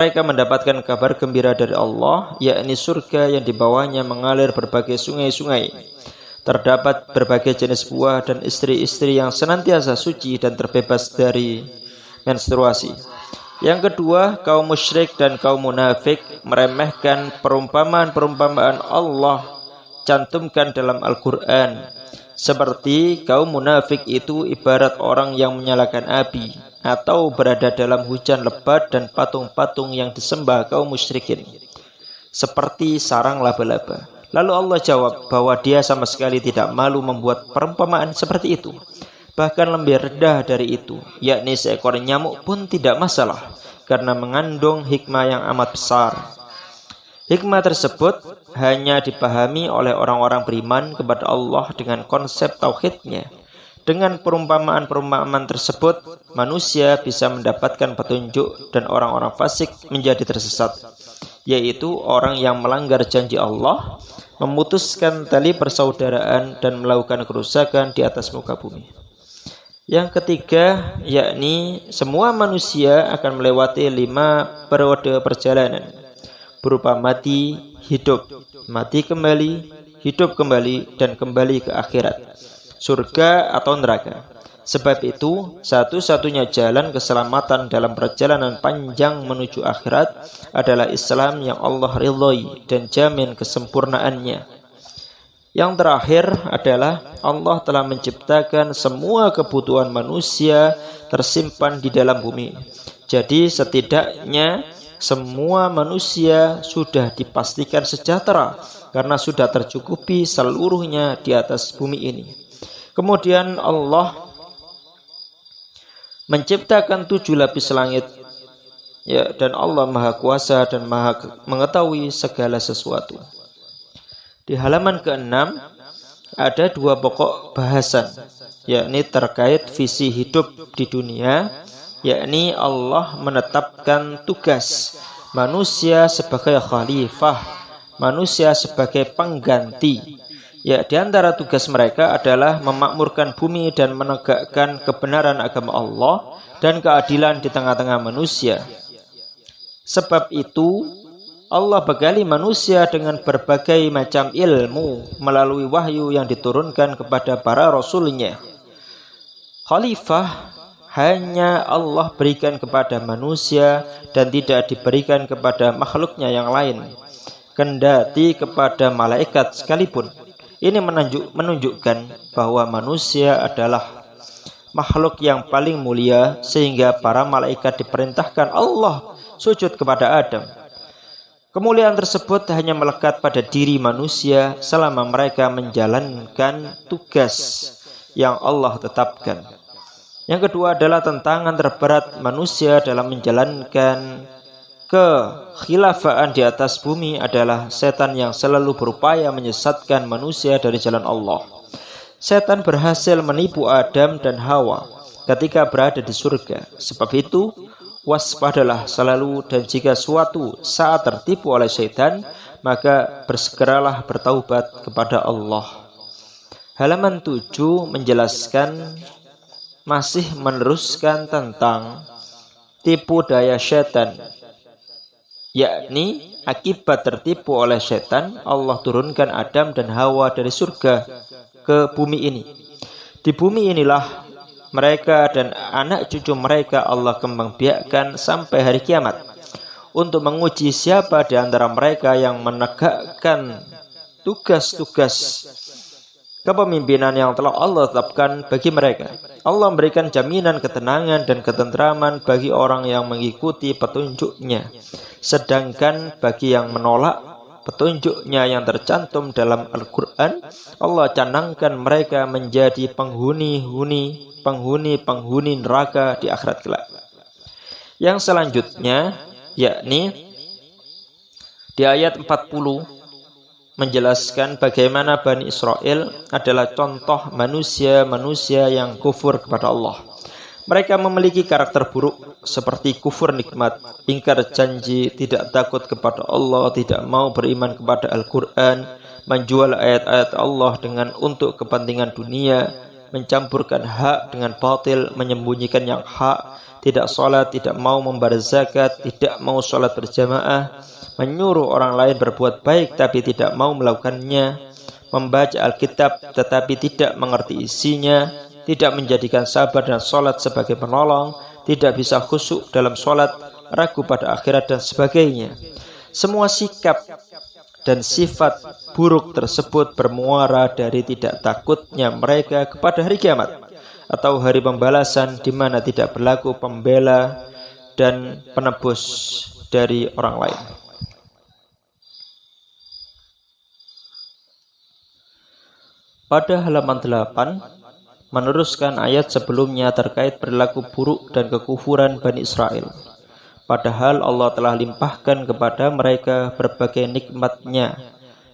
mereka mendapatkan kabar gembira dari Allah, yakni surga yang di bawahnya mengalir berbagai sungai-sungai. Terdapat berbagai jenis buah dan istri-istri yang senantiasa suci dan terbebas dari menstruasi. Yang kedua, kaum musyrik dan kaum munafik meremehkan perumpamaan-perumpamaan Allah cantumkan dalam Al-Quran. Seperti kaum munafik itu ibarat orang yang menyalakan api atau berada dalam hujan lebat dan patung-patung yang disembah kaum musyrikin, seperti sarang laba-laba. Lalu Allah jawab bahwa dia sama sekali tidak malu membuat perumpamaan seperti itu. Bahkan lebih rendah dari itu, yakni seekor nyamuk pun tidak masalah, karena mengandung hikmah yang amat besar. Hikmah tersebut hanya dipahami oleh orang-orang beriman kepada Allah dengan konsep tauhidnya. Dengan perumpamaan-perumpamaan tersebut, manusia bisa mendapatkan petunjuk dan orang-orang fasik menjadi tersesat, yaitu orang yang melanggar janji Allah, memutuskan tali persaudaraan dan melakukan kerusakan di atas muka bumi. Yang ketiga, yakni semua manusia akan melewati 5 periode perjalanan, berupa mati, hidup, mati kembali, hidup kembali, dan kembali ke akhirat, surga atau neraka. Sebab itu, satu-satunya jalan keselamatan dalam perjalanan panjang menuju akhirat adalah Islam yang Allah ridhoi dan jamin kesempurnaannya. Yang terakhir adalah Allah telah menciptakan semua kebutuhan manusia tersimpan di dalam bumi. Jadi setidaknya semua manusia sudah dipastikan sejahtera karena sudah tercukupi seluruhnya di atas bumi ini. Kemudian Allah menciptakan 7 lapis langit, ya, dan Allah Maha Kuasa dan Maha mengetahui segala sesuatu. Di halaman ke-6 ada 2 pokok bahasan, yakni terkait visi hidup di dunia, yakni Allah menetapkan tugas manusia sebagai khalifah, manusia sebagai pengganti. Ya, di antara tugas mereka adalah memakmurkan bumi dan menegakkan kebenaran agama Allah dan keadilan di tengah-tengah manusia. Sebab itu, Allah bekali manusia dengan berbagai macam ilmu melalui wahyu yang diturunkan kepada para rasulnya. Khalifah hanya Allah berikan kepada manusia dan tidak diberikan kepada makhluknya yang lain, kendati kepada malaikat sekalipun. Ini menunjukkan bahwa manusia adalah makhluk yang paling mulia, sehingga para malaikat diperintahkan Allah sujud kepada Adam. Kemuliaan tersebut hanya melekat pada diri manusia selama mereka menjalankan tugas yang Allah tetapkan. Yang kedua adalah tantangan terberat manusia dalam menjalankan kekhilafaan di atas bumi adalah setan yang selalu berupaya menyesatkan manusia dari jalan Allah. Setan berhasil menipu Adam dan Hawa ketika berada di surga. Sebab itu, waspadalah selalu, dan jika suatu saat tertipu oleh setan, maka bersegeralah bertaubat kepada Allah. Halaman 7 menjelaskan, masih meneruskan tentang tipu daya setan, yakni akibat tertipu oleh setan, Allah turunkan Adam dan Hawa dari surga ke bumi ini. Di bumi inilah mereka dan anak cucu mereka Allah kembangbiakkan sampai hari kiamat, untuk menguji siapa di antara mereka yang menegakkan tugas-tugas kepemimpinan yang telah Allah tetapkan bagi mereka. Allah memberikan jaminan ketenangan dan ketentraman bagi orang yang mengikuti petunjuknya, sedangkan bagi yang menolak petunjuknya yang tercantum dalam Al-Quran, Allah canangkan mereka menjadi penghuni neraka di akhirat kelak. Yang selanjutnya, yakni di ayat 40, menjelaskan bagaimana Bani Israel adalah contoh manusia-manusia yang kufur kepada Allah. Mereka memiliki karakter buruk seperti kufur nikmat, ingkar janji, tidak takut kepada Allah, tidak mau beriman kepada Al-Quran, menjual ayat-ayat Allah untuk kepentingan dunia, mencampurkan hak dengan batil, menyembunyikan yang hak, tidak sholat, tidak mau membayar zakat, tidak mau sholat berjamaah, menyuruh orang lain berbuat baik tapi tidak mau melakukannya, membaca Alkitab tetapi tidak mengerti isinya, tidak menjadikan sabar dan sholat sebagai penolong, tidak bisa khusyuk dalam sholat, ragu pada akhirat dan sebagainya. Semua sikap dan sifat buruk tersebut bermuara dari tidak takutnya mereka kepada hari kiamat atau hari pembalasan, di mana tidak berlaku pembela dan penebus dari orang lain. Pada halaman 8 meneruskan ayat sebelumnya terkait perilaku buruk dan kekufuran Bani Israel. Padahal Allah telah limpahkan kepada mereka berbagai nikmat-Nya,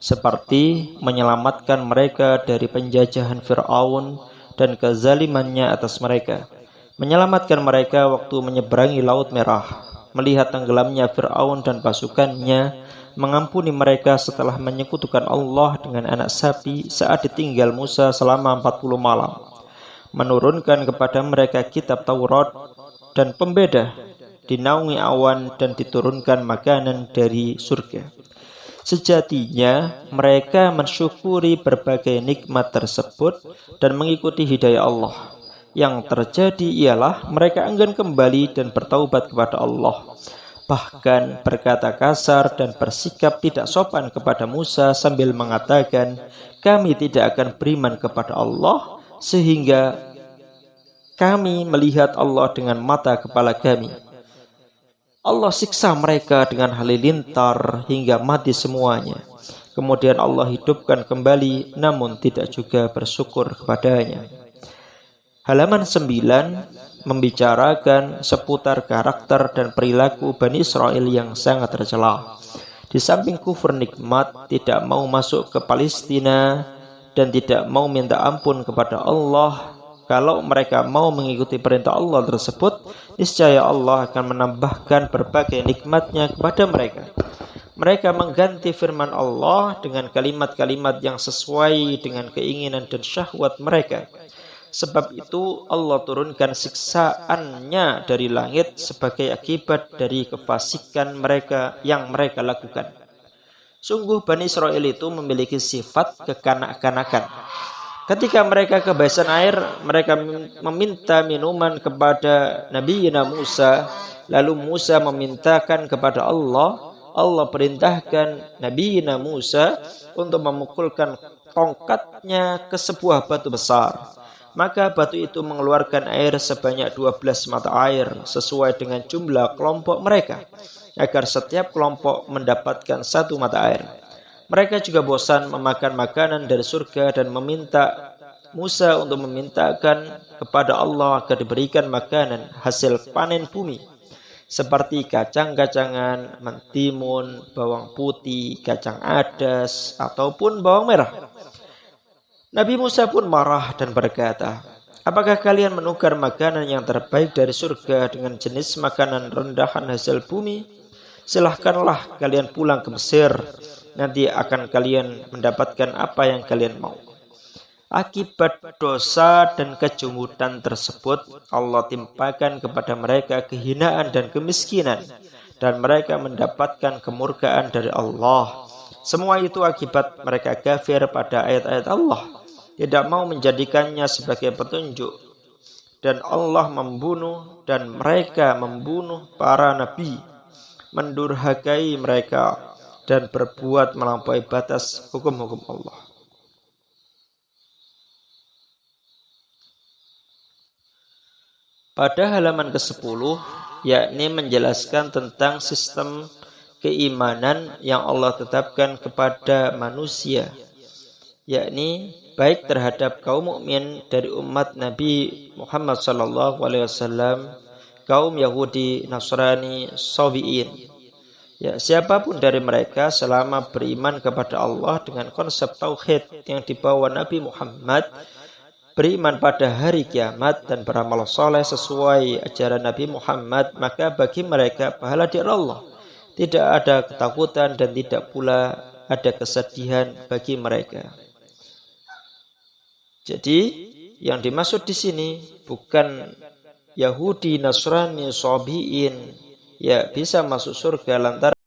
seperti menyelamatkan mereka dari penjajahan Fir'aun dan kezalimannya atas mereka, menyelamatkan mereka waktu menyeberangi Laut Merah, melihat tenggelamnya Fir'aun dan pasukannya, mengampuni mereka setelah menyekutukan Allah dengan anak sapi saat ditinggal Musa selama 40 malam, menurunkan kepada mereka kitab Taurat dan pembeda, dinaungi awan dan diturunkan makanan dari surga. Sejatinya mereka mensyukuri berbagai nikmat tersebut dan mengikuti hidayah Allah. Yang terjadi ialah mereka enggan kembali dan bertaubat kepada Allah. Bahkan berkata kasar dan bersikap tidak sopan kepada Musa sambil mengatakan, "Kami tidak akan beriman kepada Allah sehingga kami melihat Allah dengan mata kepala kami." Allah siksa mereka dengan halilintar hingga mati semuanya. Kemudian Allah hidupkan kembali, namun tidak juga bersyukur kepadanya. Halaman 9 membicarakan seputar karakter dan perilaku Bani Israel yang sangat tercela. Di samping kufur nikmat, tidak mau masuk ke Palestina dan tidak mau minta ampun kepada Allah. Kalau mereka mau mengikuti perintah Allah tersebut, niscaya Allah akan menambahkan berbagai nikmat-Nya kepada mereka. Mereka mengganti firman Allah dengan kalimat-kalimat yang sesuai dengan keinginan dan syahwat mereka. Sebab itu Allah turunkan siksaannya dari langit sebagai akibat dari kefasikan mereka yang mereka lakukan. Sungguh Bani Israel itu memiliki sifat kekanak-kanakan. Ketika mereka kehabisan air, mereka meminta minuman kepada Nabi Musa. Lalu Musa memintakan kepada Allah. Allah perintahkan Nabi Musa untuk memukulkan tongkatnya ke sebuah batu besar. Maka batu itu mengeluarkan air sebanyak 12 mata air sesuai dengan jumlah kelompok mereka, agar setiap kelompok mendapatkan 1 mata air. Mereka juga bosan memakan makanan dari surga dan meminta Musa untuk memintakan kepada Allah agar diberikan makanan hasil panen bumi, seperti kacang-kacangan, mentimun, bawang putih, kacang adas, ataupun bawang merah. Nabi Musa pun marah dan berkata, "Apakah kalian menukar makanan yang terbaik dari surga dengan jenis makanan rendahan hasil bumi? Silahkanlah kalian pulang ke Mesir. Nanti akan kalian mendapatkan apa yang kalian mau." Akibat dosa dan kejumutan tersebut, Allah timpakan kepada mereka kehinaan dan kemiskinan, dan mereka mendapatkan kemurkaan dari Allah. Semua itu akibat mereka kafir pada ayat-ayat Allah, tidak mau menjadikannya sebagai petunjuk, dan Allah membunuh dan mereka membunuh para nabi, mendurhakai mereka, dan berbuat melampaui batas hukum-hukum Allah. Pada halaman ke-10, yakni menjelaskan tentang sistem keimanan yang Allah tetapkan kepada manusia, yakni baik terhadap kaum mukmin dari umat Nabi Muhammad SAW, kaum Yahudi, Nasrani, Sabi'in. Ya, siapapun dari mereka selama beriman kepada Allah dengan konsep tauhid yang dibawa Nabi Muhammad, beriman pada hari kiamat dan beramal soleh sesuai ajaran Nabi Muhammad, maka bagi mereka pahala dari Allah. Tidak ada ketakutan dan tidak pula ada kesedihan bagi mereka. Jadi Yang dimaksud di sini bukan Yahudi, Nasrani, Sabiin ya bisa masuk surga lantaran